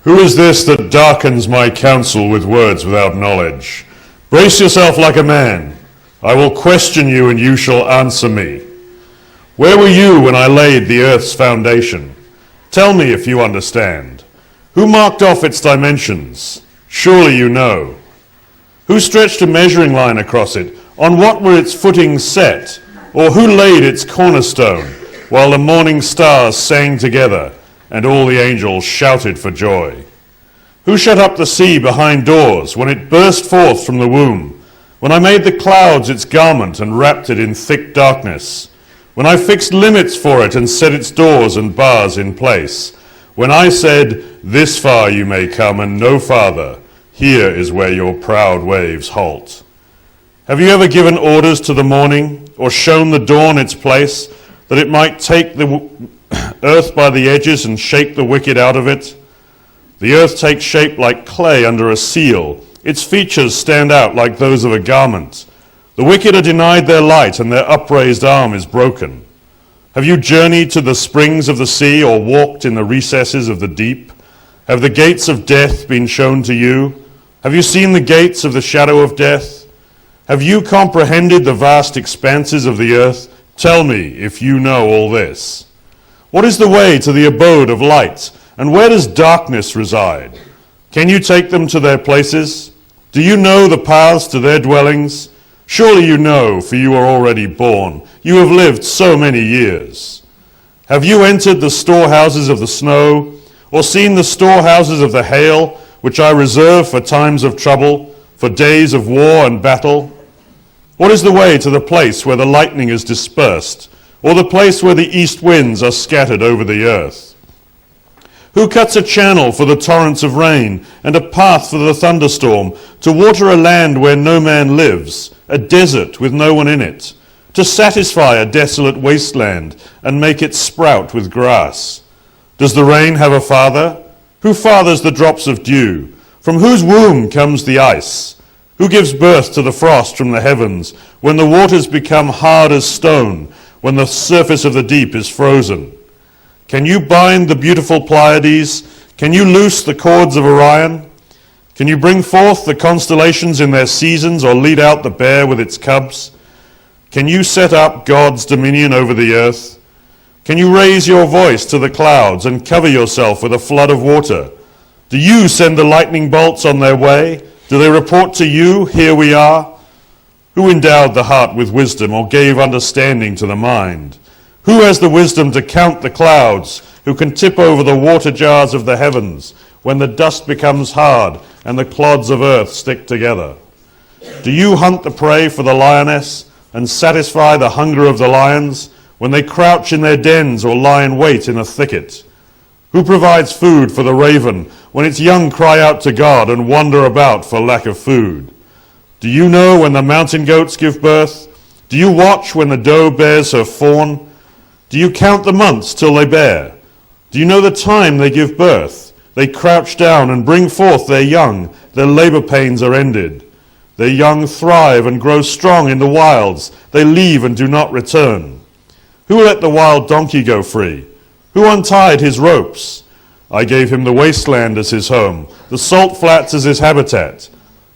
Who is this that darkens my counsel with words without knowledge? Brace yourself like a man. I will question you, and you shall answer me. Where were you when I laid the earth's foundation? Tell me if you understand. Who marked off its dimensions? Surely you know. Who stretched a measuring line across it? On what were its footings set? Or who laid its cornerstone, while the morning stars sang together, and all the angels shouted for joy? Who shut up the sea behind doors when it burst forth from the womb? When I made the clouds its garment and wrapped it in thick darkness? When I fixed limits for it and set its doors and bars in place? When I said, this far you may come and no farther, here is where your proud waves halt. Have you ever given orders to the morning, or shown the dawn its place, that it might take the earth by the edges and shake the wicked out of it? The earth takes shape like clay under a seal. Its features stand out like those of a garment. The wicked are denied their light, and their upraised arm is broken. Have you journeyed to the springs of the sea, or walked in the recesses of the deep? Have the gates of death been shown to you? Have you seen the gates of the shadow of death? Have you comprehended the vast expanses of the earth? Tell me if you know all this. What is the way to the abode of light, and where does darkness reside? Can you take them to their places? Do you know the paths to their dwellings? Surely you know, for you are already born. You have lived so many years. Have you entered the storehouses of the snow, or seen the storehouses of the hail, which I reserve for times of trouble, for days of war and battle? What is the way to the place where the lightning is dispersed, or the place where the east winds are scattered over the earth? Who cuts a channel for the torrents of rain, and a path for the thunderstorm, to water a land where no man lives, a desert with no one in it, to satisfy a desolate wasteland, and make it sprout with grass? Does the rain have a father? Who fathers the drops of dew? From whose womb comes the ice? Who gives birth to the frost from the heavens, when the waters become hard as stone, when the surface of the deep is frozen? Can you bind the beautiful Pleiades? Can you loose the cords of Orion? Can you bring forth the constellations in their seasons, or lead out the bear with its cubs? Can you set up God's dominion over the earth? Can you raise your voice to the clouds and cover yourself with a flood of water? Do you send the lightning bolts on their way? Do they report to you, here we are? Who endowed the heart with wisdom, or gave understanding to the mind? Who has the wisdom to count the clouds? Who can tip over the water jars of the heavens, when the dust becomes hard and the clods of earth stick together? Do you hunt the prey for the lioness, and satisfy the hunger of the lions, when they crouch in their dens or lie in wait in a thicket? Who provides food for the raven, when its young cry out to God and wander about for lack of food? Do you know when the mountain goats give birth? Do you watch when the doe bears her fawn? Do you count the months till they bear? Do you know the time they give birth? They crouch down and bring forth their young. Their labor pains are ended. Their young thrive and grow strong in the wilds. They leave and do not return. Who let the wild donkey go free? Who untied his ropes? I gave him the wasteland as his home, the salt flats as his habitat.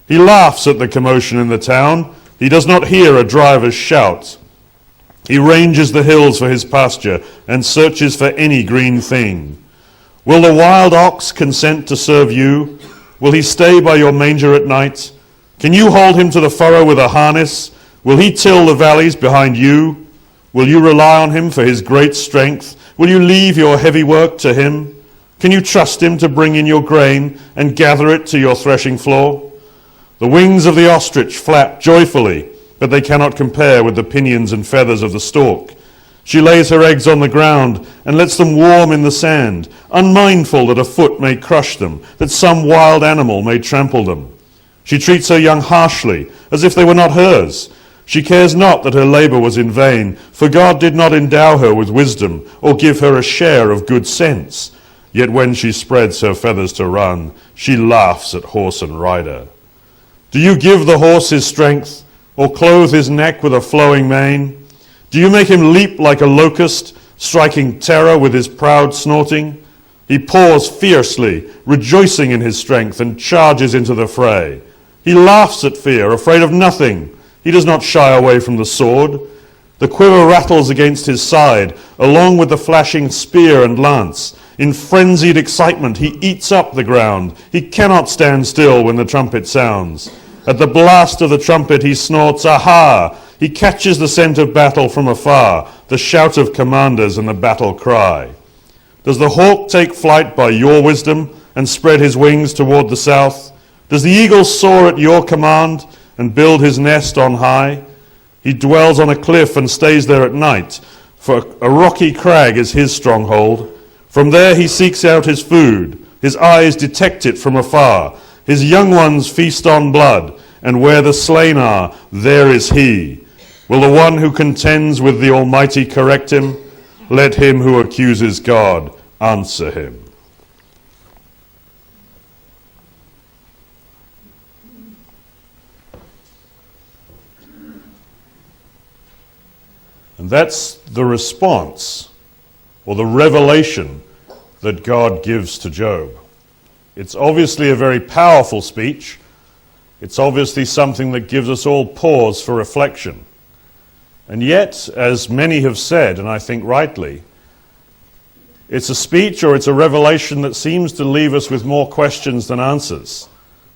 He laughs at the commotion in the town. He does not hear a driver's shout. He ranges the hills for his pasture and searches for any green thing. Will the wild ox consent to serve you? Will he stay by your manger at night? Can you hold him to the furrow with a harness? Will he till the valleys behind you? Will you rely on him for his great strength? Will you leave your heavy work to him? Can you trust him to bring in your grain and gather it to your threshing floor? The wings of the ostrich flap joyfully, but they cannot compare with the pinions and feathers of the stork. She lays her eggs on the ground and lets them warm in the sand, unmindful that a foot may crush them, that some wild animal may trample them. She treats her young harshly, as if they were not hers. She cares not that her labor was in vain, for God did not endow her with wisdom, or give her a share of good sense. Yet when she spreads her feathers to run, she laughs at horse and rider. Do you give the horse his strength, or clothe his neck with a flowing mane? Do you make him leap like a locust, striking terror with his proud snorting? He paws fiercely, rejoicing in his strength, and charges into the fray. He laughs at fear, afraid of nothing. He does not shy away from the sword. The quiver rattles against his side, along with the flashing spear and lance. In frenzied excitement, he eats up the ground. He cannot stand still when the trumpet sounds. At the blast of the trumpet, he snorts, "Aha!" He catches the scent of battle from afar, the shout of commanders and the battle cry. Does the hawk take flight by your wisdom and spread his wings toward the south? Does the eagle soar at your command and build his nest on high? He dwells on a cliff and stays there at night, for a rocky crag is his stronghold. From there he seeks out his food. His eyes detect it from afar. His young ones feast on blood, and where the slain are, there is he. Will the one who contends with the Almighty correct him? Let him who accuses God answer him. And that's the response, or the revelation, that God gives to Job. It's obviously a very powerful speech. It's obviously something that gives us all pause for reflection. And yet, as many have said, and I think rightly, it's a speech or it's a revelation that seems to leave us with more questions than answers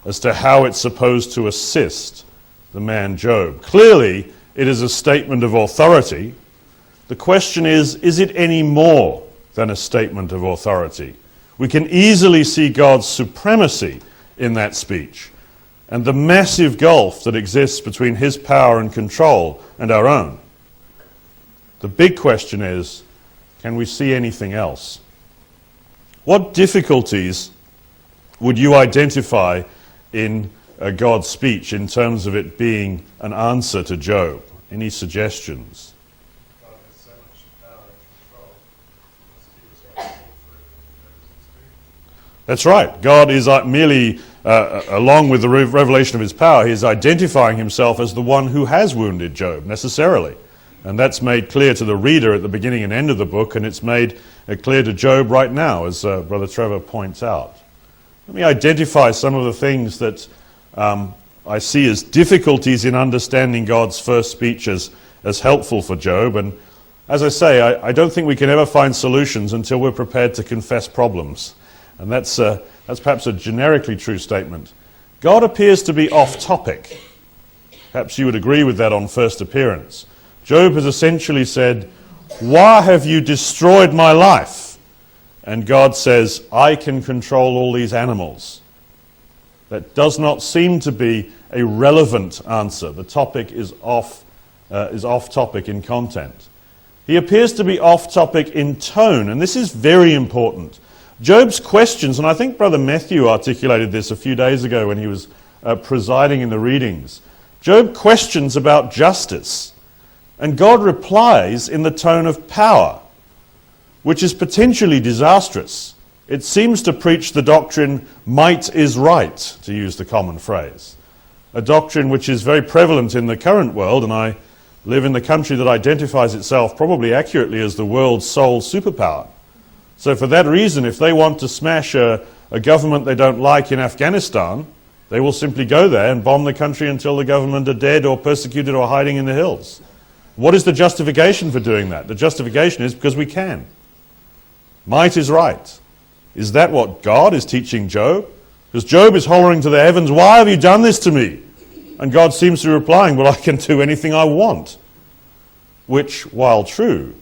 as to how it's supposed to assist the man Job. Clearly, it is a statement of authority. The question is it any more than a statement of authority? We can easily see God's supremacy in that speech and the massive gulf that exists between his power and control and our own. The big question is, can we see anything else? What difficulties would you identify in God's speech in terms of it being an answer to Job? Any suggestions? God has so much power and control. That's right. God is merely, along with the revelation of his power, he is identifying himself as the one who has wounded Job, necessarily. And that's made clear to the reader at the beginning and end of the book, and it's made clear to Job right now, as Brother Trevor points out. Let me identify some of the things that I see as difficulties in understanding God's first speech as helpful for Job. And as I say, I don't think we can ever find solutions until we're prepared to confess problems. And that's perhaps a generically true statement. God appears to be off topic. Perhaps you would agree with that on first appearance. Job has essentially said, "Why have you destroyed my life?" And God says, "I can control all these animals." That does not seem to be a relevant answer. The topic is off topic in content. He appears to be off topic in tone, and this is very important. Job's questions, and I think Brother Matthew articulated this a few days ago when he was presiding in the readings. Job questions about justice, and God replies in the tone of power, which is potentially disastrous. It seems to preach the doctrine, might is right, to use the common phrase. A doctrine which is very prevalent in the current world, and I live in the country that identifies itself probably accurately as the world's sole superpower. So for that reason, if they want to smash a government they don't like in Afghanistan, they will simply go there and bomb the country until the government are dead or persecuted or hiding in the hills. What is the justification for doing that? The justification is because we can. Might is right. Is that what God is teaching Job? Because Job is hollering to the heavens, "Why have you done this to me?" And God seems to be replying, "Well, I can do anything I want." Which, while true,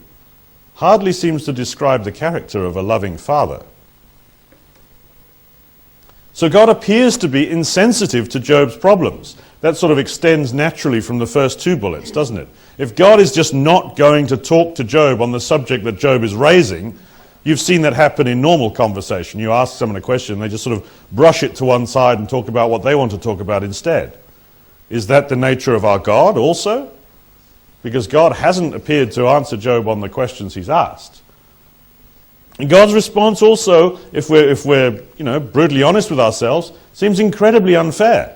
hardly seems to describe the character of a loving father. So God appears to be insensitive to Job's problems. That sort of extends naturally from the first two bullets, doesn't it? If God is just not going to talk to Job on the subject that Job is raising, you've seen that happen in normal conversation. You ask someone a question, they just sort of brush it to one side and talk about what they want to talk about instead. Is that the nature of our God also? Because God hasn't appeared to answer Job on the questions he's asked. And God's response also, if we're brutally honest with ourselves, seems incredibly unfair.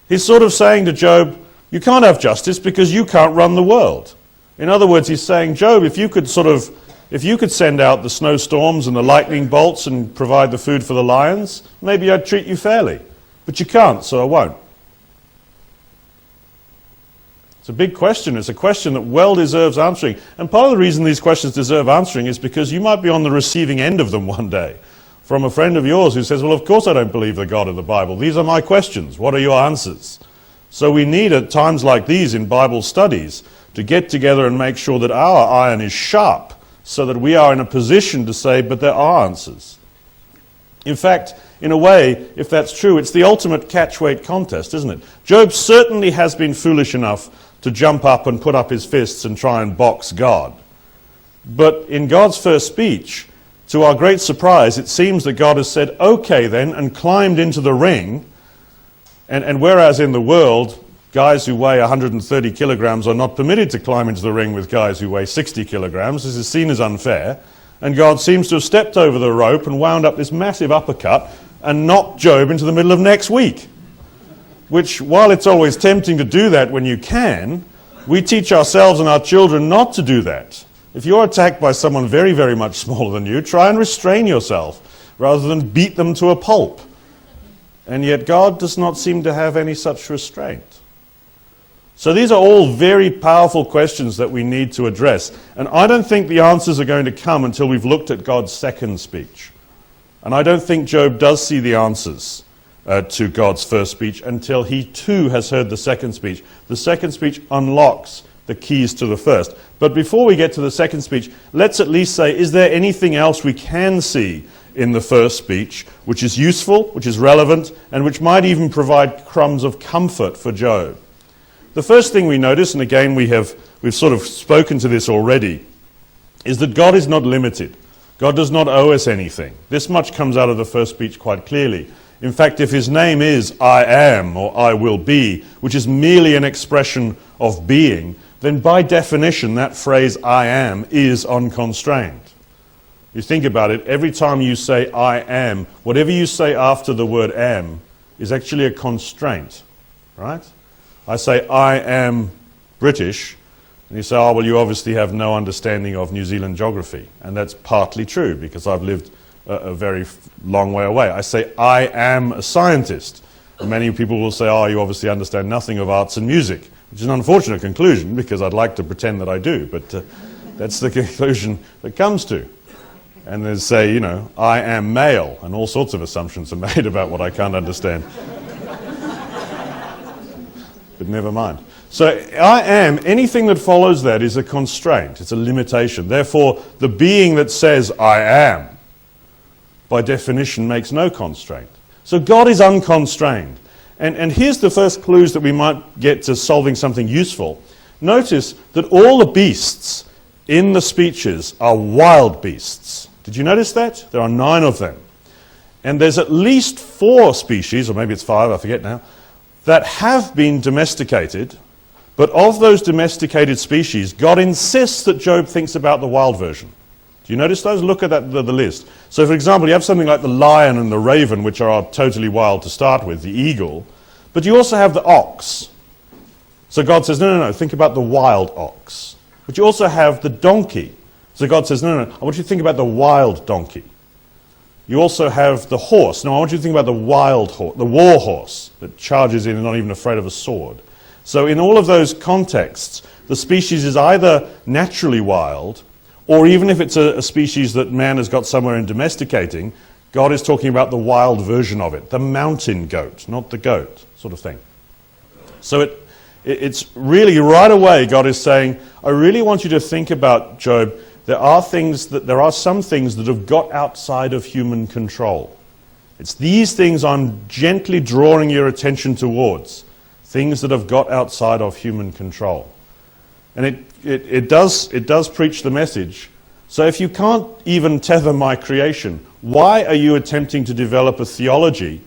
He's sort of saying to Job, you can't have justice because you can't run the world. In other words, he's saying, Job, if you could sort of If you could send out the snowstorms and the lightning bolts and provide the food for the lions, maybe I'd treat you fairly. But you can't, so I won't. It's a big question. It's a question that well deserves answering. And part of the reason these questions deserve answering is because you might be on the receiving end of them one day from a friend of yours who says, well, of course I don't believe the God of the Bible. These are my questions. What are your answers? So we need at times like these in Bible studies to get together and make sure that our iron is sharp so that we are in a position to say, but there are answers. In fact, in a way, if that's true, it's the ultimate catch-weight contest, isn't it? Job certainly has been foolish enough to jump up and put up his fists and try and box God. But in God's first speech, to our great surprise, it seems that God has said, okay then, and climbed into the ring. And whereas in the world, guys who weigh 130 kilograms are not permitted to climb into the ring with guys who weigh 60 kilograms, this is seen as unfair. And God seems to have stepped over the rope and wound up this massive uppercut and knocked Job into the middle of next week. Which, while it's always tempting to do that when you can, we teach ourselves and our children not to do that. If you're attacked by someone very, very much smaller than you, try and restrain yourself rather than beat them to a pulp. And yet God does not seem to have any such restraint. So these are all very powerful questions that we need to address. And I don't think the answers are going to come until we've looked at God's second speech. And I don't think Job does see the answers to God's first speech until he too has heard the second speech. The second speech unlocks the keys to the first. But before we get to the second speech, let's at least say, is there anything else we can see in the first speech which is useful, which is relevant, and which might even provide crumbs of comfort for Job? The first thing we notice, and again we've sort of spoken to this already, is that God is not limited. God does not owe us anything. This much comes out of the first speech quite clearly. In fact, if his name is I am or I will be, which is merely an expression of being, then by definition that phrase I am is unconstrained. You think about it, every time you say I am, whatever you say after the word am is actually a constraint, right? I say I am British, and you say, oh, well, you obviously have no understanding of New Zealand geography. And that's partly true, because I've lived a very long way away. I say I am a scientist. And many people will say, oh, you obviously understand nothing of arts and music, which is an unfortunate conclusion, because I'd like to pretend that I do, but that's the conclusion that comes to. And they say, you know, I am male, and all sorts of assumptions are made about what I can't understand. But never mind. So I am, anything that follows that is a constraint, it's a limitation. Therefore, the being that says I am, by definition, makes no constraint. So God is unconstrained. And here's the first clues that we might get to solving something useful. Notice that all the beasts in the speeches are wild beasts. Did you notice that? There are 9 of them. And there's at least 4 species, or maybe it's 5, I forget now, that have been domesticated. But of those domesticated species, God insists that Job thinks about the wild version. Do you notice those? Look at that, the list. So, for example, you have something like the lion and the raven, which are totally wild to start with, the eagle. But you also have the ox. So God says, no, think about the wild ox. But you also have the donkey. So God says, no, I want you to think about the wild donkey. You also have the horse. No, I want you to think about the wild horse, the war horse that charges in and not even afraid of a sword. So in all of those contexts, the species is either naturally wild, or even if it's a species that man has got somewhere in domesticating, God is talking about the wild version of it, the mountain goat, not the goat, sort of thing. So it's really right away God is saying, I really want you to think about, Job, there are some things that have got outside of human control. It's these things I'm gently drawing your attention towards, things that have got outside of human control. And it does preach the message. So if you can't even tether my creation, why are you attempting to develop a theology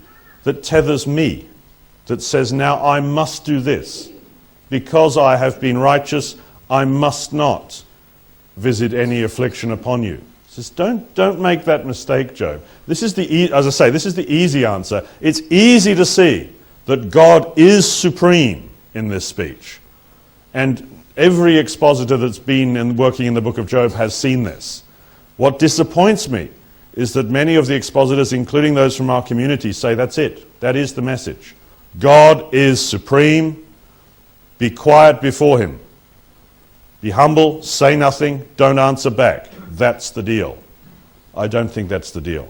that tethers me, that says now I must do this? Because I have been righteous, I must not visit any affliction upon you. He says, don't make that mistake, Job. This is as I say, this is the easy answer. It's easy to see that God is supreme in this speech. And every expositor that's been working in the book of Job has seen this. What disappoints me is that many of the expositors, including those from our community, say that's it. That is the message. God is supreme. Be quiet before him. Be humble, say nothing, don't answer back. That's the deal. I don't think that's the deal.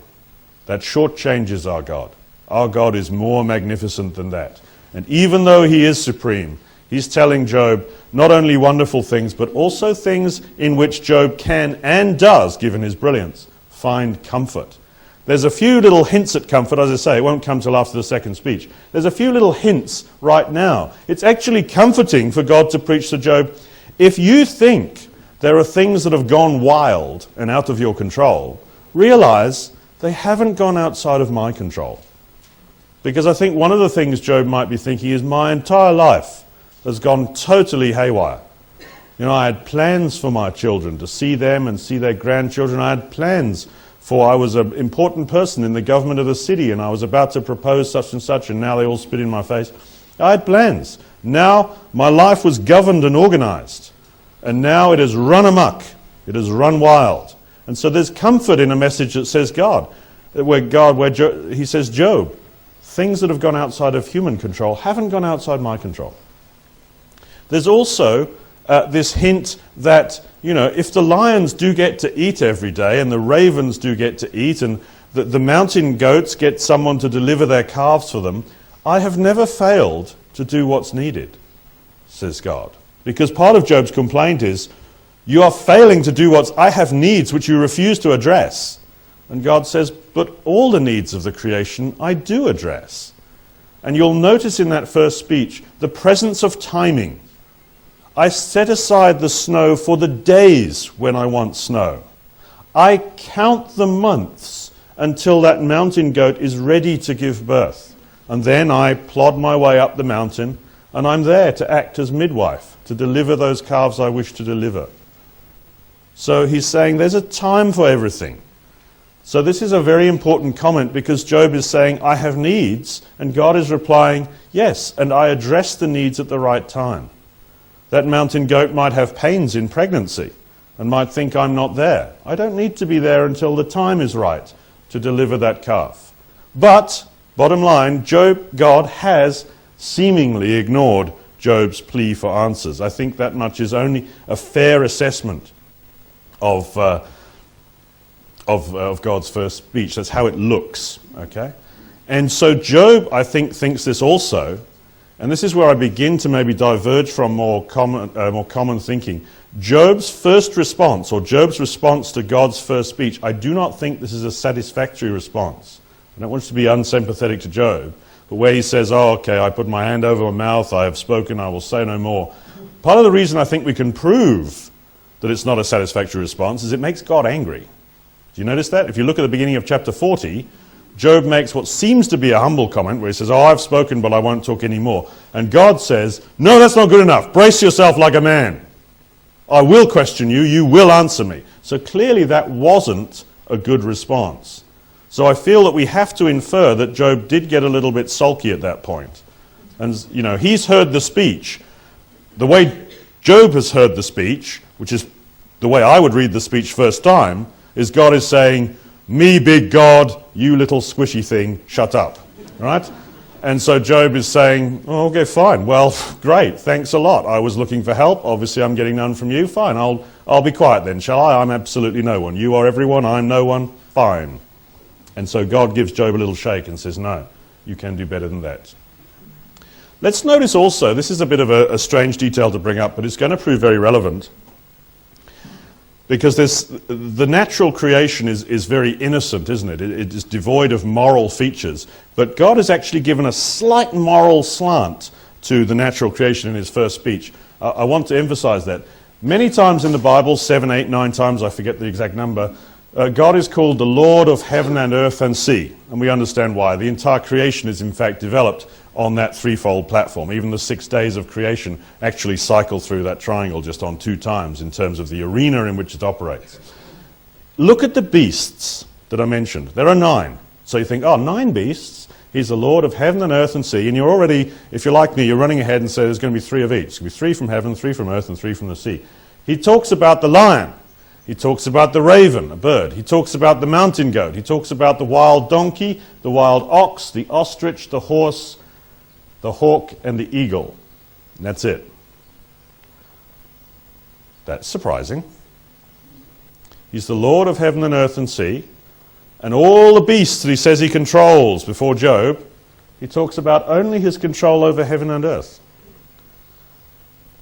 That shortchanges our God. Our God is more magnificent than that. And even though he is supreme, he's telling Job not only wonderful things, but also things in which Job can and does, given his brilliance, find comfort. There's a few little hints at comfort. As I say, it won't come till after the second speech. There's a few little hints right now. It's actually comforting for God to preach to Job. If you think there are things that have gone wild and out of your control, realize they haven't gone outside of my control. Because I think one of the things Job might be thinking is my entire life has gone totally haywire. You know, I had plans for my children to see them and see their grandchildren. I had plans for I was an important person in the government of the city and I was about to propose such and such, and now they all spit in my face. I had plans. Now my life was governed and organized, and now it has run amok. It has run wild. And so there's comfort in a message that says he says, Job, things that have gone outside of human control haven't gone outside my control. There's also this hint that, you know, if the lions do get to eat every day and the ravens do get to eat and the mountain goats get someone to deliver their calves for them, I have never failed to do what's needed, says God. Because part of Job's complaint is, you are failing to do what I have needs which you refuse to address. And God says, but all the needs of the creation I do address. And you'll notice in that first speech the presence of timing. I set aside the snow for the days when I want snow. I count the months until that mountain goat is ready to give birth. And then I plod my way up the mountain, and I'm there to act as midwife, to deliver those calves I wish to deliver. So he's saying there's a time for everything. So this is a very important comment, because Job is saying, I have needs, and God is replying, yes, and I address the needs at the right time. That mountain goat might have pains in pregnancy and might think I'm not there. I don't need to be there until the time is right to deliver that calf. But, bottom line, God has seemingly ignored Job's plea for answers. I think that much is only a fair assessment of God's first speech. That's how it looks, okay? And so Job, I think, thinks this also, and this is where I begin to maybe diverge from more common thinking. Job's first response, or Job's response to God's first speech, I do not think this is a satisfactory response. I don't want to be unsympathetic to Job, but where he says, oh, okay, I put my hand over my mouth, I have spoken, I will say no more. Part of the reason I think we can prove that it's not a satisfactory response is it makes God angry. Do you notice that? If you look at the beginning of chapter 40, Job makes what seems to be a humble comment where he says, oh, I've spoken, but I won't talk anymore. And God says, no, that's not good enough. Brace yourself like a man. I will question you. You will answer me. So clearly that wasn't a good response. So I feel that we have to infer that Job did get a little bit sulky at that point. And, you know, he's heard the speech. The way Job has heard the speech, which is the way I would read the speech first time, is God is saying, me big God, you little squishy thing, shut up. Right? And so Job is saying, oh, okay, fine. Well, great, thanks a lot. I was looking for help. Obviously, I'm getting none from you. Fine, I'll be quiet then, shall I? I'm absolutely no one. You are everyone, I'm no one. Fine. And so God gives Job a little shake and says, no, you can do better than that. Let's notice also, this is a bit of a strange detail to bring up, but it's going to prove very relevant. Because the natural creation is very innocent, isn't it? It is devoid of moral features. But God has actually given a slight moral slant to the natural creation in his first speech. I want to emphasize that. Many times in the Bible, 7, 8, 9 times, I forget the exact number, God is called the Lord of heaven and earth and sea. And we understand why. The entire creation is in fact developed on that threefold platform. Even the 6 days of creation actually cycle through that triangle just on 2 times in terms of the arena in which it operates. Look at the beasts that I mentioned. There are 9. So you think, 9 beasts. He's the Lord of heaven and earth and sea. And you're already, if you're like me, you're running ahead and say there's going to be 3 of each. There's going to be 3 from heaven, 3 from earth, and 3 from the sea. He talks about the lion. He talks about the raven, a bird. He talks about the mountain goat. He talks about the wild donkey, the wild ox, the ostrich, the horse, the hawk, and the eagle. And that's it. That's surprising. He's the Lord of heaven and earth and sea. And all the beasts that he says he controls before Job, he talks about only his control over heaven and earth.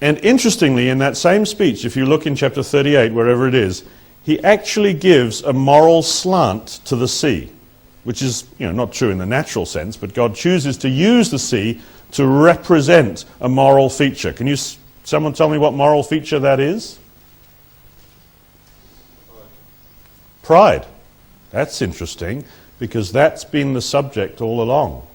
And interestingly, in that same speech, if you look in chapter 38, wherever it is, he actually gives a moral slant to the sea, which is, not true in the natural sense, but God chooses to use the sea to represent a moral feature. Can someone tell me what moral feature that is? Pride. That's interesting, because that's been the subject all along.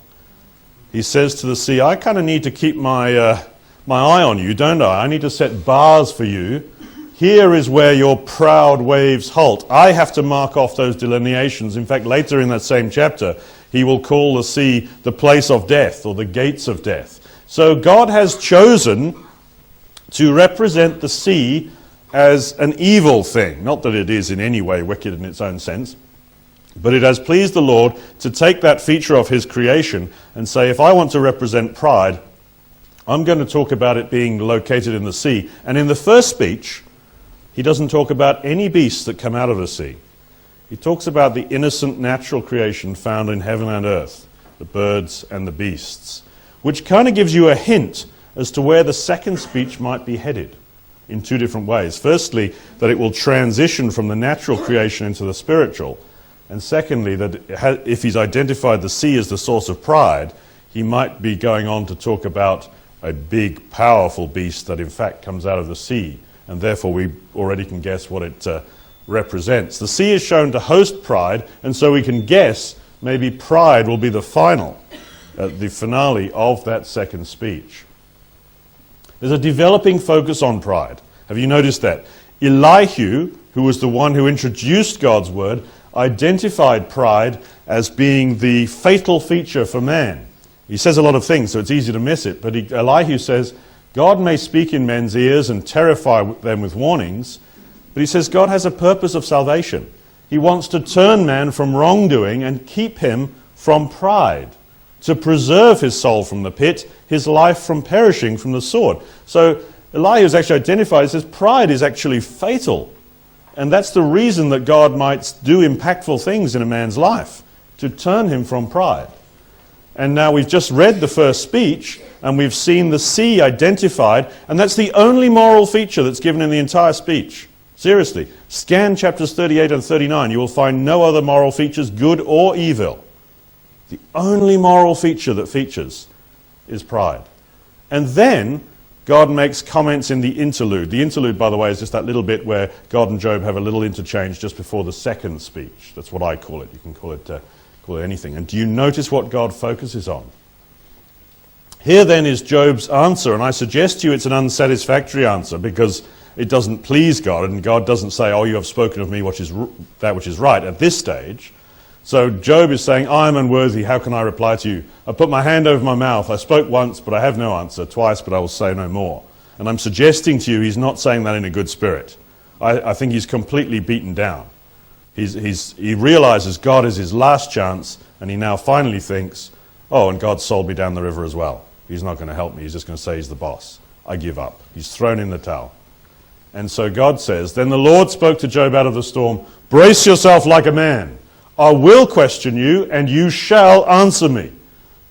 He says to the sea, I kind of need to keep my eye on you, don't I? I need to set bars for you. Here is where your proud waves halt. I have to mark off those delineations. In fact, later in that same chapter, he will call the sea the place of death, or the gates of death. So God has chosen to represent the sea as an evil thing. Not that it is in any way wicked in its own sense, but it has pleased the Lord to take that feature of his creation and say, if I want to represent pride, I'm going to talk about it being located in the sea. And in the first speech, he doesn't talk about any beasts that come out of the sea. He talks about the innocent natural creation found in heaven and earth, the birds and the beasts, which kind of gives you a hint as to where the second speech might be headed in two different ways. Firstly, that it will transition from the natural creation into the spiritual. And secondly, that if he's identified the sea as the source of pride, he might be going on to talk about a big, powerful beast that in fact comes out of the sea, and therefore we already can guess what it represents. The sea is shown to host pride, and so we can guess maybe pride will be the finale of that second speech. There's a developing focus on pride. Have you noticed that? Elihu, who was the one who introduced God's word, identified pride as being the fatal feature for man. He says a lot of things, so it's easy to miss it, but Elihu says, God may speak in men's ears and terrify them with warnings, but he says God has a purpose of salvation. He wants to turn man from wrongdoing and keep him from pride, to preserve his soul from the pit, his life from perishing from the sword. So Elihu is actually identified, he says pride is actually fatal. And that's the reason that God might do impactful things in a man's life, to turn him from pride. And now we've just read the first speech, and we've seen the sea identified, and that's the only moral feature that's given in the entire speech. Seriously, scan chapters 38 and 39. You will find no other moral features, good or evil. The only moral feature that features is pride. And then God makes comments in the interlude. The interlude, by the way, is just that little bit where God and Job have a little interchange just before the second speech. That's what I call it. You can call it anything. And do you notice what God focuses on? Here then is Job's answer, and I suggest to you it's an unsatisfactory answer because it doesn't please God, and God doesn't say, oh, you have spoken of me that which is right at this stage. So Job is saying, I am unworthy, how can I reply to you? I put my hand over my mouth, I spoke once, but I have no answer, twice, but I will say no more. And I'm suggesting to you he's not saying that in a good spirit. I think he's completely beaten down. He realizes God is his last chance, and he now finally thinks, oh, and God sold me down the river as well. He's not going to help me, he's just going to say he's the boss. I give up. He's thrown in the towel. And so God says, then the Lord spoke to Job out of the storm, brace yourself like a man. I will question you, and you shall answer me.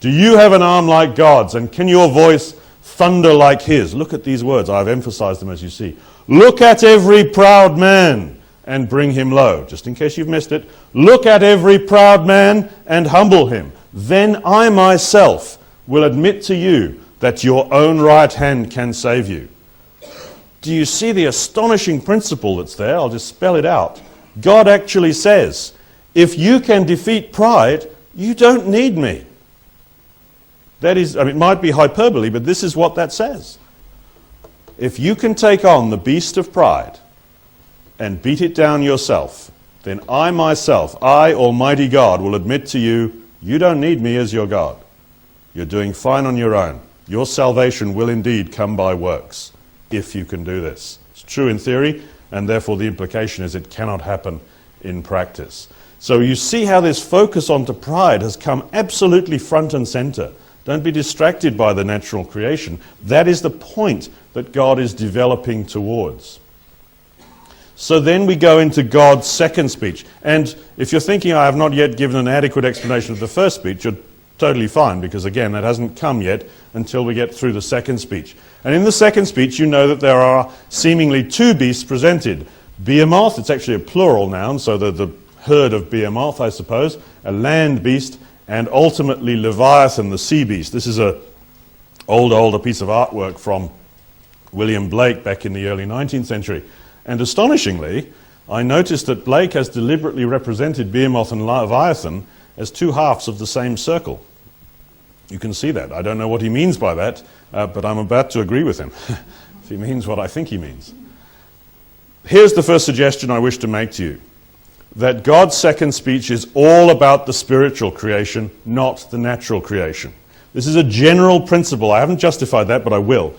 Do you have an arm like God's, and can your voice thunder like his? Look at these words. I've emphasized them as you see. Look at every proud man and bring him low. Just in case you've missed it. Look at every proud man and humble him. Then I myself will admit to you that your own right hand can save you. Do you see the astonishing principle that's there? I'll just spell it out. God actually says, if you can defeat pride, you don't need me. That is, it might be hyperbole, but this is what that says. If you can take on the beast of pride and beat it down yourself, then I myself, Almighty God, will admit to you, you don't need me as your God. You're doing fine on your own. Your salvation will indeed come by works, if you can do this. It's true in theory, and therefore the implication is it cannot happen in practice. So you see how this focus onto pride has come absolutely front and center. Don't be distracted by the natural creation. That is the point that God is developing towards. So then we go into God's second speech. And if you're thinking I have not yet given an adequate explanation of the first speech, you're totally fine, because again, that hasn't come yet until we get through the second speech. And in the second speech, you know that there are seemingly two beasts presented. Behemoth, it's actually a plural noun, so the herd of Behemoth, I suppose, a land beast, and ultimately Leviathan, the sea beast. This is a older piece of artwork from William Blake back in the early 19th century. And astonishingly, I noticed that Blake has deliberately represented Behemoth and Leviathan as two halves of the same circle. You can see that. I don't know what he means by that, but I'm about to agree with him, if he means what I think he means. Here's the first suggestion I wish to make to you, that God's second speech is all about the spiritual creation, not the natural creation. This is a general principle. I haven't justified that, but I will.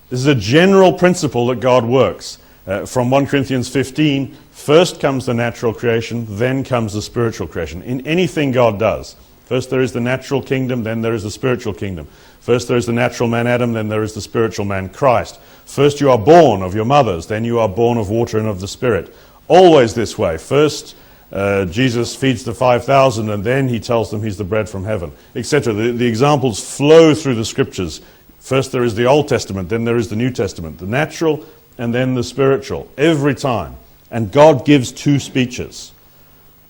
This is a general principle that God works. From 1 Corinthians 15, first comes the natural creation, then comes the spiritual creation. In anything God does, first there is the natural kingdom, then there is the spiritual kingdom. First there is the natural man Adam, then there is the spiritual man Christ. First you are born of your mothers, then you are born of water and of the Spirit. Always this way. First Jesus feeds the 5,000, and then he tells them he's the bread from heaven, etc. The examples flow through the scriptures. First there is the Old Testament, then there is the New Testament. The natural and then the spiritual, every time. And God gives two speeches.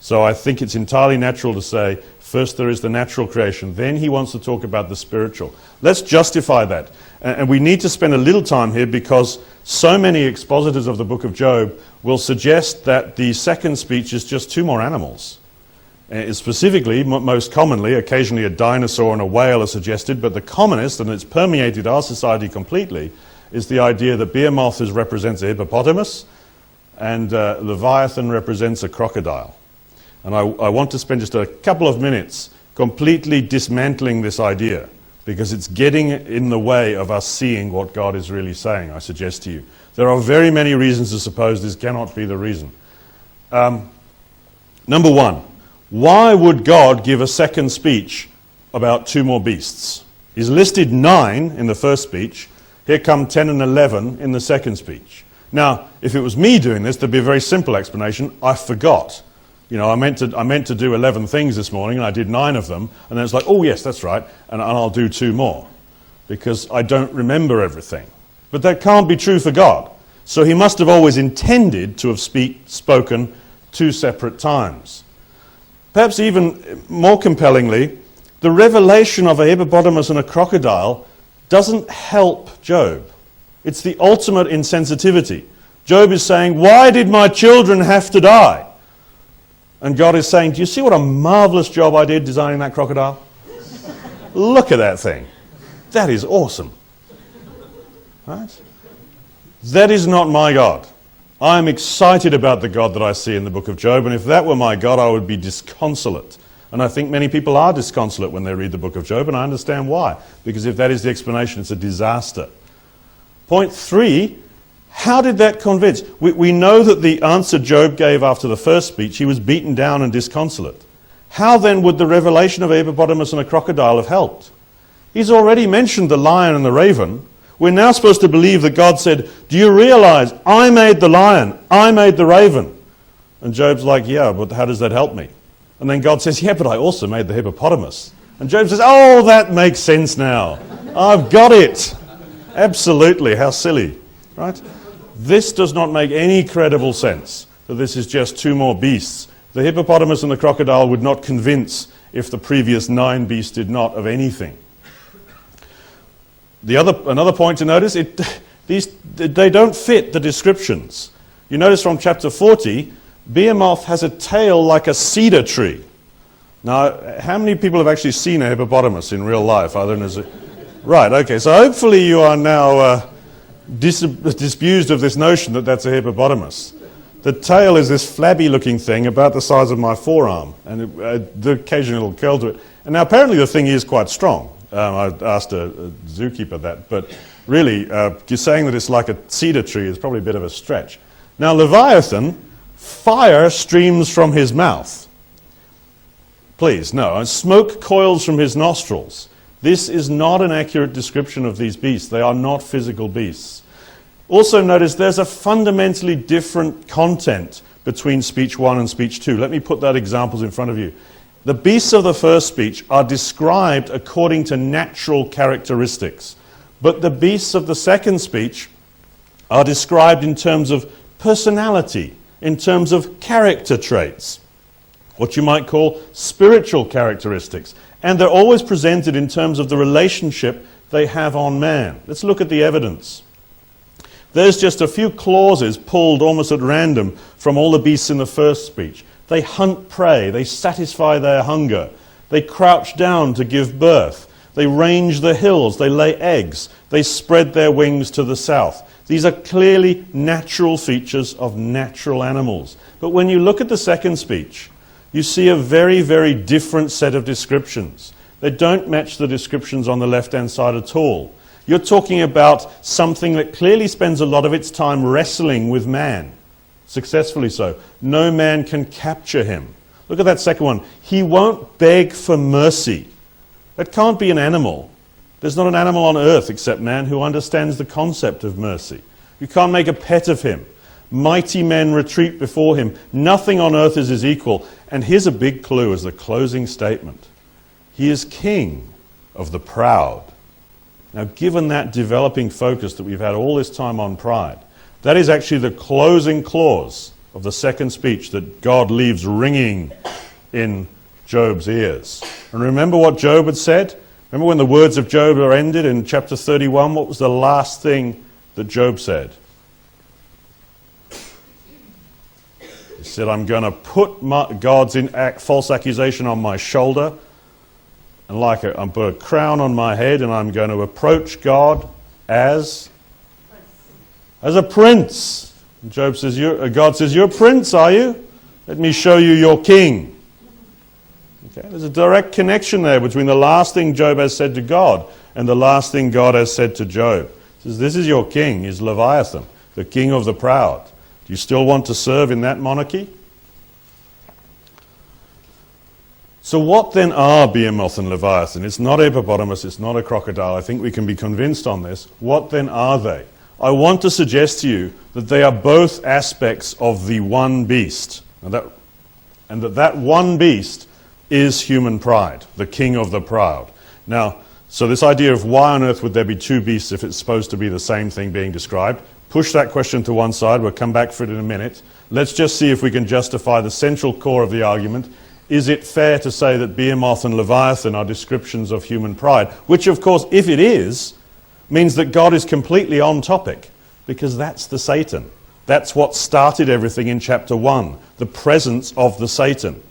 So I think it's entirely natural to say, first there is the natural creation, then he wants to talk about the spiritual. Let's justify that. And we need to spend a little time here, because so many expositors of the book of Job will suggest that the second speech is just two more animals. Specifically, most commonly, occasionally a dinosaur and a whale are suggested, but the commonest, and it's permeated our society completely, is the idea that Behemoth represents a hippopotamus and Leviathan represents a crocodile. And I want to spend just a couple of minutes completely dismantling this idea, because it's getting in the way of us seeing what God is really saying, I suggest to you. There are very many reasons to suppose this cannot be the reason. Number one, why would God give a second speech about two more beasts? He's listed 9 in the first speech. Here come 10 and 11 in the second speech. Now, if it was me doing this, there'd be a very simple explanation. I forgot. You know, I meant to do 11 things this morning, and I did 9 of them. And then it's like, oh yes, that's right, and I'll do 2 more, because I don't remember everything. But that can't be true for God. So he must have always intended to have spoken 2 separate times. Perhaps even more compellingly, the revelation of a hippopotamus and a crocodile doesn't help Job. It's the ultimate insensitivity. Job is saying, why did my children have to die? And God is saying, do you see what a marvelous job I did designing that crocodile? Look at that thing. That is awesome. Right? That is not my God. I am excited about the God that I see in the book of Job, and if that were my God, I would be disconsolate. And I think many people are disconsolate when they read the book of Job, and I understand why. Because if that is the explanation, it's a disaster. Point 3, how did that convince? We know that the answer Job gave after the first speech, he was beaten down and disconsolate. How then would the revelation of a hippopotamus and a crocodile have helped? He's already mentioned the lion and the raven. We're now supposed to believe that God said, do you realize I made the lion, I made the raven? And Job's like, yeah, but how does that help me? And then God says, yeah, but I also made the hippopotamus. And Job says, oh, that makes sense now. I've got it. Absolutely, how silly, right? This does not make any credible sense, that this is just 2 more beasts. The hippopotamus and the crocodile would not convince if the previous 9 beasts did not of anything. Another point to notice, they don't fit the descriptions. You notice from chapter 40, Behemoth has a tail like a cedar tree. Now, how many people have actually seen a hippopotamus in real life? Right, okay, so hopefully you are now disabused of this notion that that's a hippopotamus. The tail is this flabby-looking thing about the size of my forearm, and the occasional little curl to it. And now apparently the thing is quite strong. I asked a zookeeper that, but really, saying that it's like a cedar tree is probably a bit of a stretch. Now, Leviathan, fire streams from his mouth. Please, no. And smoke coils from his nostrils. This is not an accurate description of these beasts. They are not physical beasts. Also notice there's a fundamentally different content between speech 1 and speech 2. Let me put that examples in front of you. The beasts of the first speech are described according to natural characteristics, but the beasts of the second speech are described in terms of personality, in terms of character traits, what you might call spiritual characteristics, and they're always presented in terms of the relationship they have on man. Let's look at the evidence. There's just a few clauses pulled almost at random from all the beasts in the first speech. They hunt prey, they satisfy their hunger, they crouch down to give birth, they range the hills, they lay eggs, they spread their wings to the south. These are clearly natural features of natural animals. But when you look at the second speech, you see a very, very different set of descriptions. They don't match the descriptions on the left-hand side at all. You're talking about something that clearly spends a lot of its time wrestling with man. Successfully so. No man can capture him. Look at that second one. He won't beg for mercy. That can't be an animal. There's not an animal on earth except man who understands the concept of mercy. You can't make a pet of him. Mighty men retreat before him. Nothing on earth is his equal. And here's a big clue as the closing statement. He is king of the proud. Now, given that developing focus that we've had all this time on pride, that is actually the closing clause of the second speech that God leaves ringing in Job's ears. And remember what Job had said? Remember when the words of Job are ended in chapter 31? What was the last thing that Job said? He said, I'm going to put God's false accusation on my shoulder, and I'm put a crown on my head, and I'm going to approach God as a prince. And Job says, God says, you're a prince, are you? Let me show you your king. Okay, there's a direct connection there between the last thing Job has said to God and the last thing God has said to Job. He says, this is your king, is Leviathan, the king of the proud. Do you still want to serve in that monarchy? So what then are Behemoth and Leviathan? It's not a hippopotamus, it's not a crocodile. I think we can be convinced on this. What then are they? I want to suggest to you that they are both aspects of the one beast. And that one beast is human pride, the king of the proud. Now, so this idea of why on earth would there be two beasts if it's supposed to be the same thing being described, push that question to one side. We'll come back for it in a minute. Let's just see if we can justify the central core of the argument. Is it fair to say that Behemoth and Leviathan are descriptions of human pride? Which, of course, if it is, means that God is completely on topic, because that's the Satan. That's what started everything in chapter 1, the presence of the Satan.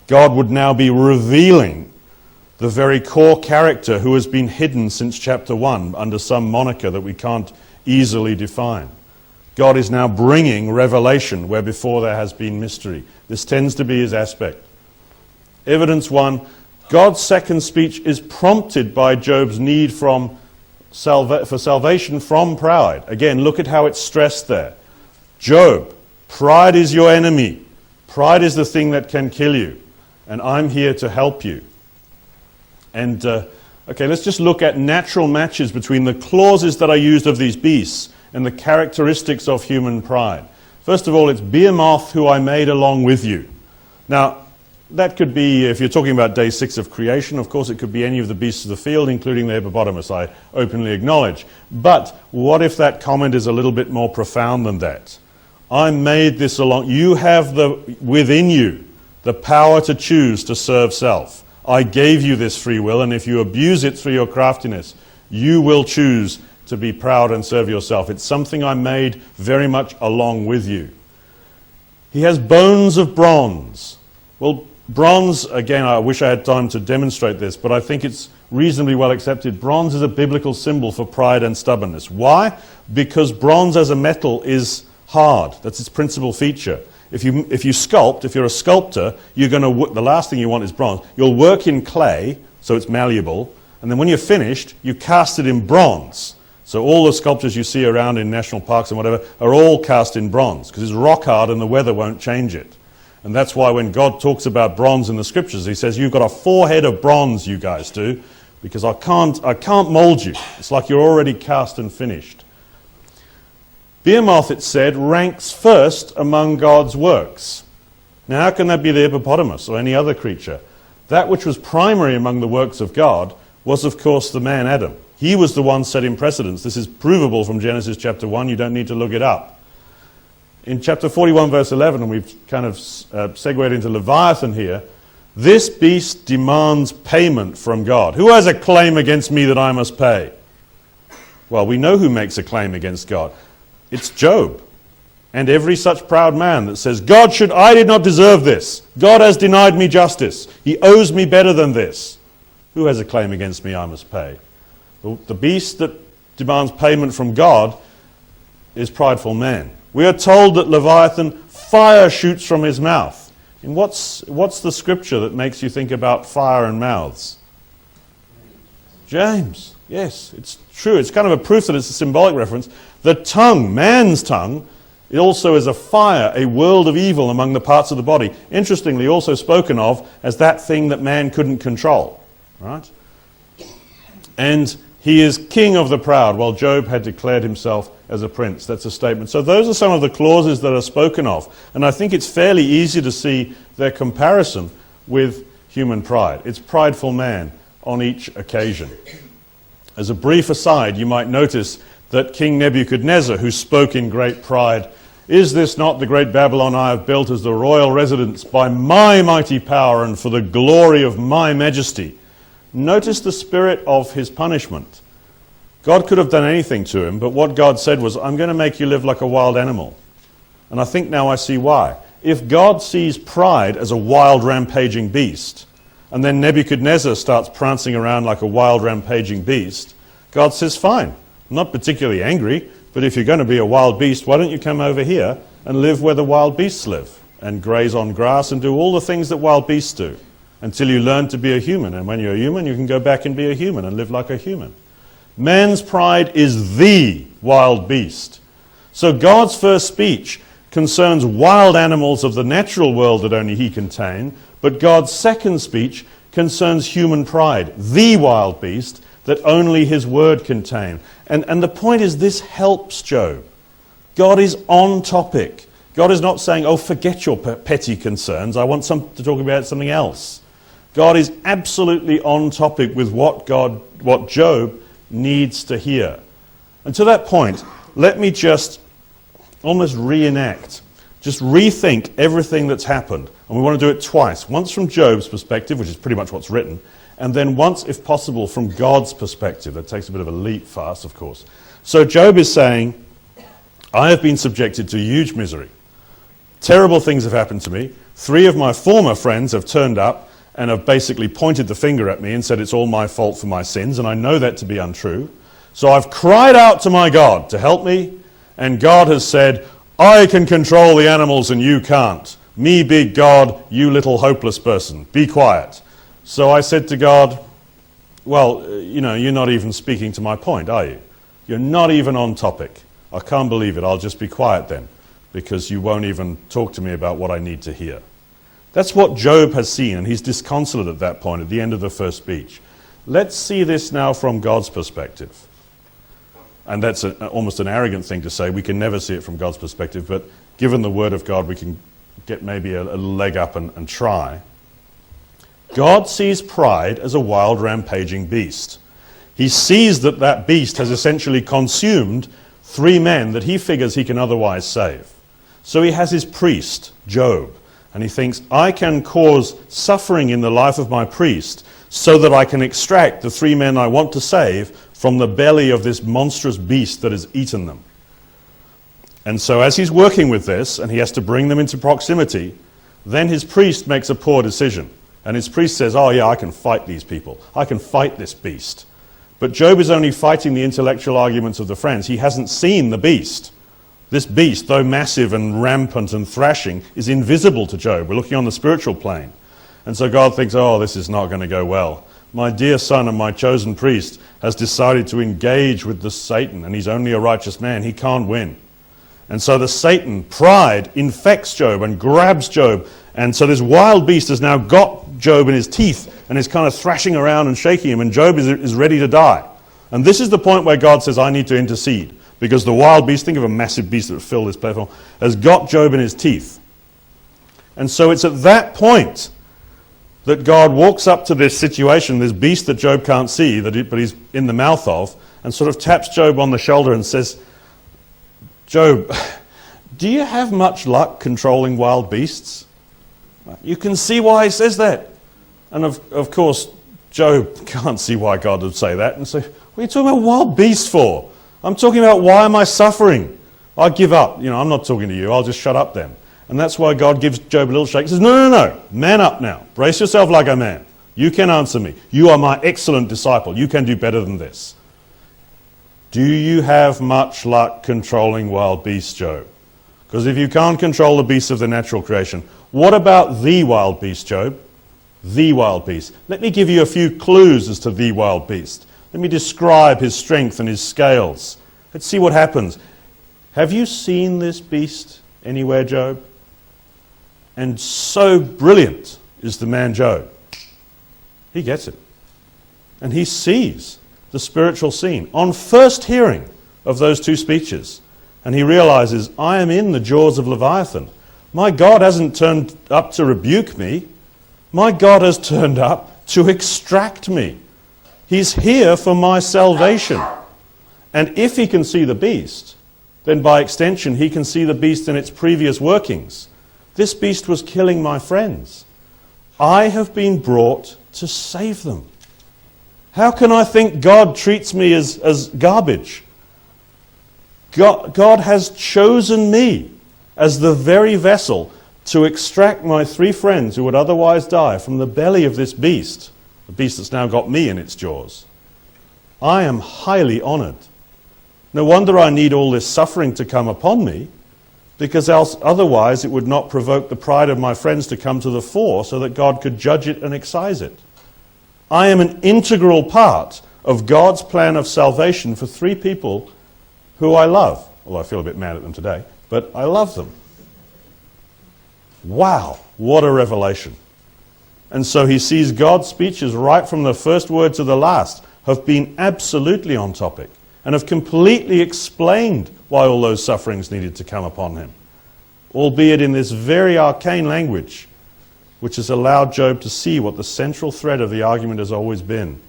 God would now be revealing the very core character who has been hidden since chapter 1 under some moniker that we can't easily define. God is now bringing revelation where before there has been mystery. This tends to be his aspect. Evidence 1, God's second speech is prompted by Job's need for salvation from pride. Again, look at how it's stressed there. Job, pride is your enemy. Pride is the thing that can kill you. And I'm here to help you. And, okay, let's just look at natural matches between the clauses that are used of these beasts and the characteristics of human pride. First of all, it's Behemoth who I made along with you. Now, that could be, if you're talking about day 6 of creation, of course it could be any of the beasts of the field, including the hippopotamus, I openly acknowledge. But what if that comment is a little bit more profound than that? I made this along. You have within you the power to choose to serve self. I gave you this free will, and if you abuse it through your craftiness, you will choose to be proud and serve yourself. It's something I made very much along with you. He has bones of bronze. Well, bronze, again, I wish I had time to demonstrate this, but I think it's reasonably well accepted. Bronze is a biblical symbol for pride and stubbornness. Why? Because bronze as a metal is hard. That's its principal feature. If you sculpt, if you're a sculptor, you're going to the last thing you want is bronze. You'll work in clay, so it's malleable, and then when you're finished, you cast it in bronze. So all the sculptures you see around in national parks and whatever are all cast in bronze because it's rock hard and the weather won't change it. And that's why when God talks about bronze in the scriptures, he says, you've got a forehead of bronze, you guys do, because I can't mold you. It's like you're already cast and finished. Behemoth, it said, ranks first among God's works. Now how can that be the hippopotamus or any other creature? That which was primary among the works of God was, of course, the man Adam. He was the one setting precedence. This is provable from Genesis chapter 1. You don't need to look it up. In chapter 41, verse 11, and we've kind of segued into Leviathan here, this beast demands payment from God. Who has a claim against me that I must pay? Well, we know who makes a claim against God. It's Job. And every such proud man that says, I did not deserve this. God has denied me justice. He owes me better than this. Who has a claim against me I must pay? The beast that demands payment from God is prideful man. We are told that Leviathan, fire shoots from his mouth. And what's the scripture that makes you think about fire and mouths? James. Yes, it's true. It's kind of a proof that it's a symbolic reference. The tongue, man's tongue, it also is a fire, a world of evil among the parts of the body. Interestingly, also spoken of as that thing that man couldn't control. Right? And he is king of the proud, while Job had declared himself as a prince. That's a statement. So those are some of the clauses that are spoken of. And I think it's fairly easy to see their comparison with human pride. It's prideful man on each occasion. As a brief aside, you might notice that King Nebuchadnezzar, who spoke in great pride, is this not the great Babylon I have built as the royal residence by my mighty power and for the glory of my majesty? Notice the spirit of his punishment. God could have done anything to him, but what God said was, I'm going to make you live like a wild animal. And I think now I see why. If God sees pride as a wild rampaging beast, and then Nebuchadnezzar starts prancing around like a wild rampaging beast, God says, fine, I'm not particularly angry, but if you're going to be a wild beast, why don't you come over here and live where the wild beasts live, and graze on grass and do all the things that wild beasts do, until you learn to be a human. And when you're a human, you can go back and be a human and live like a human. Man's pride is the wild beast. So God's first speech concerns wild animals of the natural world that only he can tame, but God's second speech concerns human pride, the wild beast that only his word can tame. And the point is, this helps Job. God is on topic. God is not saying, oh, forget your petty concerns. I want to talk about something else. God is absolutely on topic with what Job needs to hear. And to that point, let me just almost reenact, just rethink everything that's happened. And we want to do it twice. Once from Job's perspective, which is pretty much what's written, and then once, if possible, from God's perspective. That takes a bit of a leap for us, of course. So Job is saying, I have been subjected to huge misery. Terrible things have happened to me. 3 of my former friends have turned up and have basically pointed the finger at me and said it's all my fault for my sins, and I know that to be untrue. So I've cried out to my God to help me, and God has said, I can control the animals and you can't. Me big God, you little hopeless person. Be quiet. So I said to God, well, you're not even speaking to my point, are you? You're not even on topic. I can't believe it. I'll just be quiet then, because you won't even talk to me about what I need to hear. That's what Job has seen, and he's disconsolate at that point, at the end of the first speech. Let's see this now from God's perspective. And that's almost an arrogant thing to say. We can never see it from God's perspective, but given the Word of God, we can get maybe a leg up and try. God sees pride as a wild, rampaging beast. He sees that beast has essentially consumed 3 men that he figures he can otherwise save. So he has his priest, Job, and he thinks, I can cause suffering in the life of my priest so that I can extract the 3 men I want to save from the belly of this monstrous beast that has eaten them. And so as he's working with this, and he has to bring them into proximity, then his priest makes a poor decision. And his priest says, oh yeah, I can fight these people. I can fight this beast. But Job is only fighting the intellectual arguments of the friends. He hasn't seen the beast. This beast, though massive and rampant and thrashing, is invisible to Job. We're looking on the spiritual plane. And so God thinks, oh, this is not going to go well. My dear son and my chosen priest has decided to engage with the Satan, and he's only a righteous man. He can't win. And so the Satan, pride, infects Job and grabs Job. And so this wild beast has now got Job in his teeth and is kind of thrashing around and shaking him, and Job is ready to die. And this is the point where God says, I need to intercede, because the wild beast, think of a massive beast that would fill this platform, has got Job in his teeth. And so it's at that point that God walks up to this situation, this beast that Job can't see, but he's in the mouth of, and sort of taps Job on the shoulder and says, Job, do you have much luck controlling wild beasts? You can see why he says that. And of course, Job can't see why God would say that, and say, what are you talking about wild beasts for? I'm talking about why am I suffering? I give up. I'm not talking to you. I'll just shut up then. And that's why God gives Job a little shake. He says, no. Man up now. Brace yourself like a man. You can answer me. You are my excellent disciple. You can do better than this. Do you have much luck controlling wild beasts, Job? Because if you can't control the beasts of the natural creation, what about the wild beast, Job? The wild beast. Let me give you a few clues as to the wild beast. Let me describe his strength and his scales. Let's see what happens. Have you seen this beast anywhere, Job? And so brilliant is the man Job. He gets it. And he sees the spiritual scene on first hearing of those two speeches. And he realizes, I am in the jaws of Leviathan. My God hasn't turned up to rebuke me. My God has turned up to extract me. He's here for my salvation. And if he can see the beast, then by extension he can see the beast in its previous workings. This beast was killing my friends. I have been brought to save them. How can I think God treats me as garbage? God has chosen me as the very vessel to extract my three friends who would otherwise die from the belly of this beast, the beast that's now got me in its jaws. I am highly honored. No wonder I need all this suffering to come upon me, because else otherwise it would not provoke the pride of my friends to come to the fore so that God could judge it and excise it. I am an integral part of God's plan of salvation for three people who I love. Although I feel a bit mad at them today, but I love them. Wow, what a revelation. And so he sees God's speeches right from the first word to the last have been absolutely on topic and have completely explained why all those sufferings needed to come upon him, albeit in this very arcane language, which has allowed Job to see what the central thread of the argument has always been.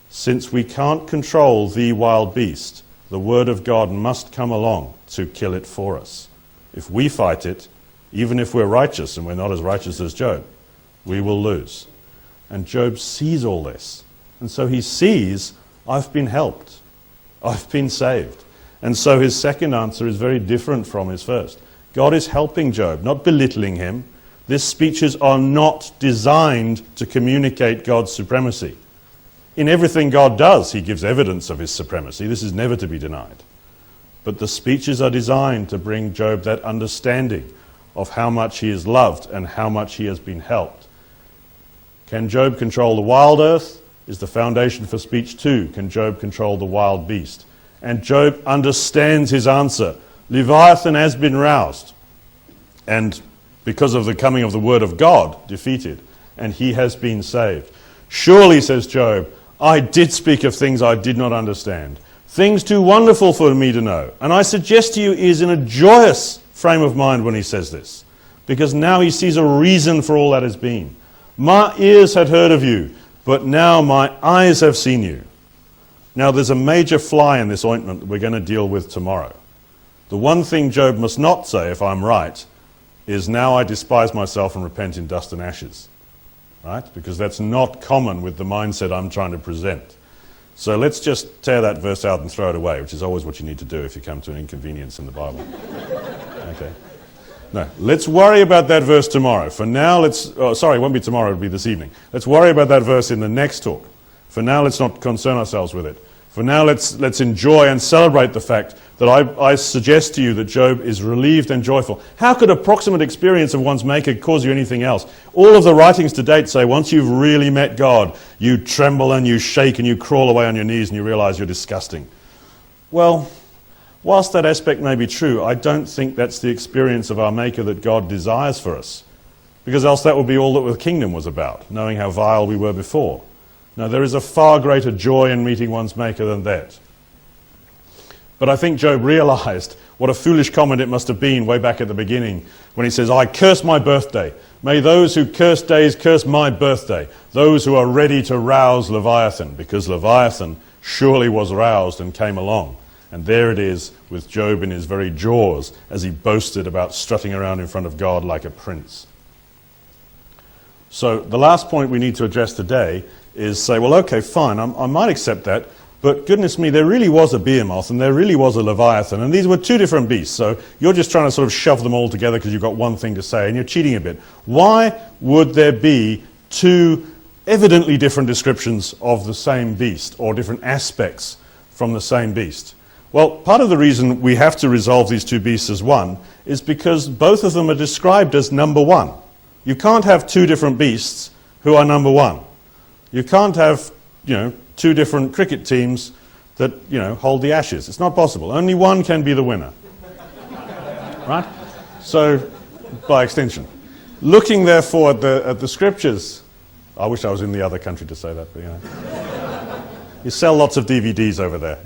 Since we can't control the wild beast, the word of God must come along to kill it for us. If we fight it, even if we're righteous, and we're not as righteous as Job, we will lose. And Job sees all this. And so he sees, I've been helped. I've been saved. And so his second answer is very different from his first. God is helping Job, not belittling him. These speeches are not designed to communicate God's supremacy. In everything God does, he gives evidence of his supremacy. This is never to be denied. But the speeches are designed to bring Job that understanding of how much he is loved and how much he has been helped. Can Job control the wild earth? Is the foundation for speech 2. Can Job control the wild beast? And Job understands his answer. Leviathan has been roused, and because of the coming of the word of God, defeated, and he has been saved. Surely, says Job, I did speak of things I did not understand, things too wonderful for me to know. And I suggest to you he is in a joyous frame of mind when he says this, because now he sees a reason for all that has been. My ears had heard of you, but now my eyes have seen you. Now there's a major fly in this ointment that we're going to deal with tomorrow. The one thing Job must not say, if I'm right, is now I despise myself and repent in dust and ashes. Right? Because that's not common with the mindset I'm trying to present. So let's just tear that verse out and throw it away, which is always what you need to do if you come to an inconvenience in the Bible. Okay. No, let's worry about that verse tomorrow. For now, it won't be tomorrow, it'll be this evening. Let's worry about that verse in the next talk. For now, let's not concern ourselves with it. For now, let's enjoy and celebrate the fact that I suggest to you that Job is relieved and joyful. How could a proximate experience of one's Maker cause you anything else? All of the writings to date say once you've really met God, you tremble and you shake and you crawl away on your knees and you realize you're disgusting. Well, whilst that aspect may be true, I don't think that's the experience of our Maker that God desires for us, because else that would be all that the kingdom was about, knowing how vile we were before. No, there is a far greater joy in meeting one's Maker than that. But I think Job realized what a foolish comment it must have been way back at the beginning when he says, I curse my birthday. May those who curse days curse my birthday. Those who are ready to rouse Leviathan, because Leviathan surely was roused and came along. And there it is with Job in his very jaws as he boasted about strutting around in front of God like a prince. So the last point we need to address today is say, well, okay, fine, I might accept that, but goodness me, there really was a Behemoth and there really was a Leviathan, and these were two different beasts, so you're just trying to sort of shove them all together because you've got one thing to say, and you're cheating a bit. Why would there be two evidently different descriptions of the same beast, or different aspects from the same beast? Well, part of the reason we have to resolve these two beasts as one is because both of them are described as number one. You can't have two different beasts who are number one. You can't have, two different cricket teams that, hold the Ashes. It's not possible. Only one can be the winner. Right? So, by extension. Looking, therefore, at the scriptures, I wish I was in the other country to say that, but you sell lots of DVDs over there.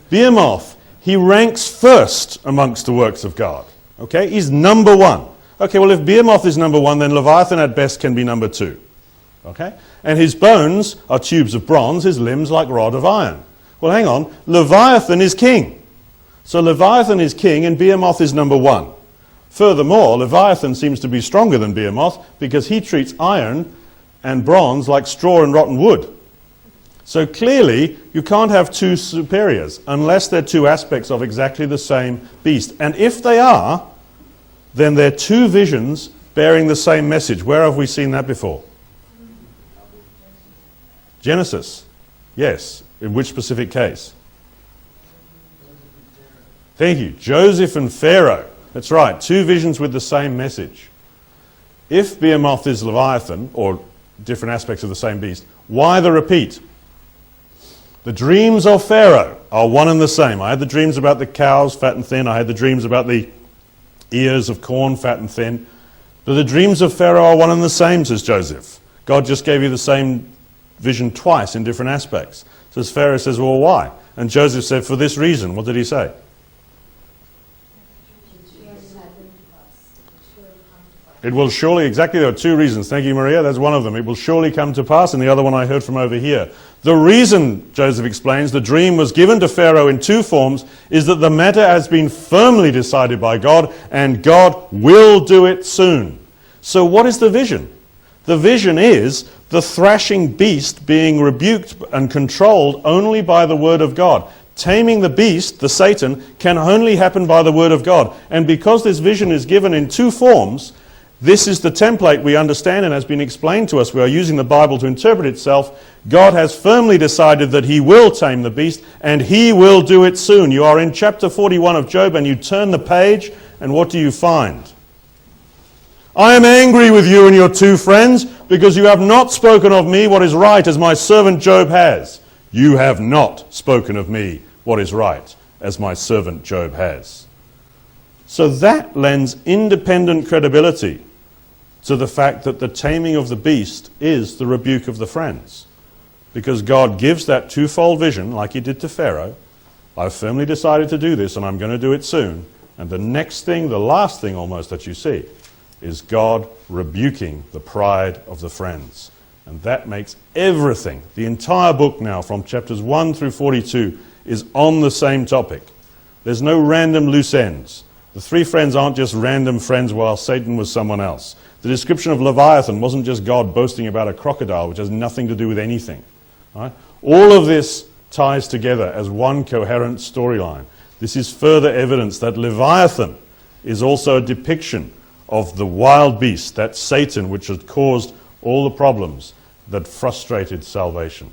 Behemoth, he ranks first amongst the works of God. Okay? He's number one. Okay, well, if Behemoth is number one, then Leviathan at best can be number two. Okay? And his bones are tubes of bronze, his limbs like rod of iron. Well, hang on. Leviathan is king. So Leviathan is king and Behemoth is number one. Furthermore, Leviathan seems to be stronger than Behemoth because he treats iron and bronze like straw and rotten wood. So clearly, you can't have two superiors unless they're two aspects of exactly the same beast. And if they are, then they're two visions bearing the same message. Where have we seen that before? Genesis. Yes. In which specific case? Thank you. Joseph and Pharaoh. That's right. Two visions with the same message. If Behemoth is Leviathan, or different aspects of the same beast, why the repeat? The dreams of Pharaoh are one and the same. I had the dreams about the cows, fat and thin. I had the dreams about the ears of corn, fat and thin. But the dreams of Pharaoh are one and the same, says Joseph. God just gave you the same vision twice in different aspects. So as Pharaoh says, well, why? And Joseph said, for this reason. What did he say? It will surely, exactly, there are two reasons. Thank you, Maria. That's one of them. It will surely come to pass, and the other one I heard from over here. The reason, Joseph explains, the dream was given to Pharaoh in two forms is that the matter has been firmly decided by God, and God will do it soon. So what is the vision? The vision is the thrashing beast being rebuked and controlled only by the word of God. Taming the beast, the Satan, can only happen by the word of God. And because this vision is given in two forms, this is the template we understand and has been explained to us. We are using the Bible to interpret itself. God has firmly decided that he will tame the beast, and he will do it soon. You are in chapter 41 of Job, and you turn the page, and what do you find? I am angry with you and your two friends, because you have not spoken of me what is right, as my servant Job has. You have not spoken of me what is right, as my servant Job has. So that lends independent credibility to the fact that the taming of the beast is the rebuke of the friends. Because God gives that twofold vision, like he did to Pharaoh. I've firmly decided to do this, and I'm going to do it soon. And the next thing, the last thing almost that you see, is God rebuking the pride of the friends. And that makes everything, the entire book now, from chapters 1 through 42, is on the same topic. There's no random loose ends. The three friends aren't just random friends while Satan was someone else. The description of Leviathan wasn't just God boasting about a crocodile, which has nothing to do with anything. Right? All of this ties together as one coherent storyline. This is further evidence that Leviathan is also a depiction of the wild beast, that Satan, which had caused all the problems that frustrated salvation.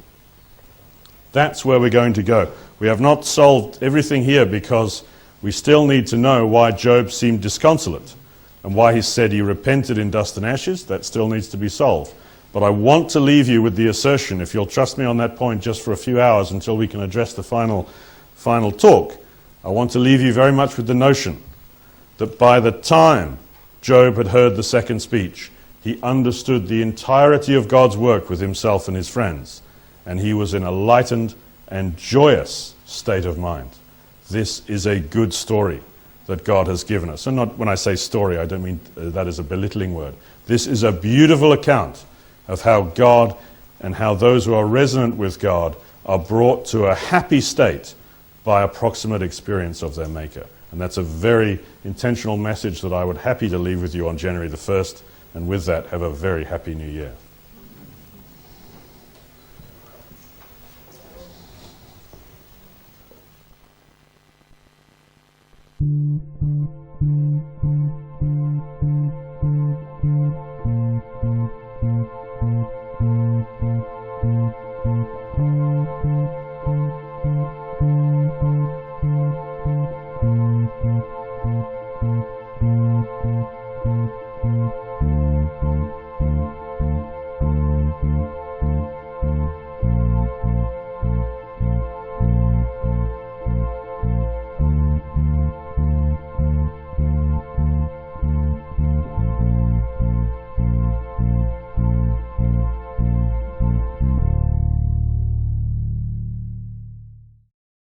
That's where we're going to go. We have not solved everything here because we still need to know why Job seemed disconsolate and why he said he repented in dust and ashes. That still needs to be solved. But I want to leave you with the assertion, if you'll trust me on that point just for a few hours until we can address the final talk, I want to leave you very much with the notion that by the time Job had heard the second speech, he understood the entirety of God's work with himself and his friends, and he was in a lightened and joyous state of mind. This is a good story that God has given us. And not when I say story, I don't mean that as a belittling word. This is a beautiful account of how God and how those who are resonant with God are brought to a happy state by a proximate experience of their Maker. And that's a very intentional message that I would happy to leave with you on January the 1st. And with that, have a very happy new year.